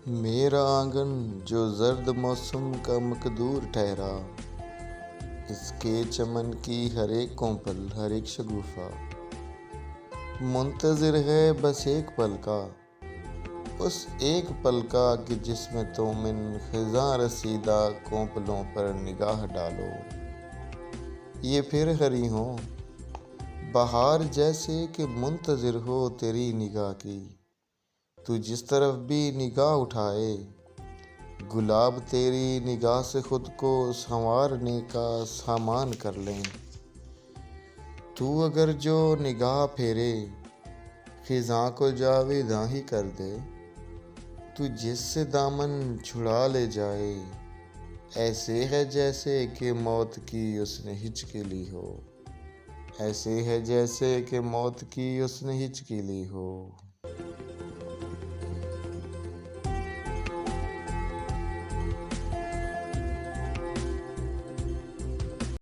मेरा आंगन जो जर्द मौसम का मकदूर ठहरा, इसके चमन की हर एक कोंपल हर एक शगुफा मुंतजिर है बस एक पल का, उस एक पल का कि जिसमें तुम इन खिज़ां रसीदा कोंपलों पर निगाह डालो। ये फिर हरी हो बहार जैसे कि मुंतजिर हो तेरी निगाह की। तू जिस तरफ भी निगाह उठाए, गुलाब तेरी निगाह से खुद को संवारने का सामान कर लें। तू अगर जो निगाह फेरे, खिज़ां को जावेदां ही कर दे। तू जिससे दामन छुड़ा ले जाए, ऐसे है जैसे कि मौत की उसने हिचकी ली हो। ऐसे है जैसे कि मौत की उसने हिचकी ली हो।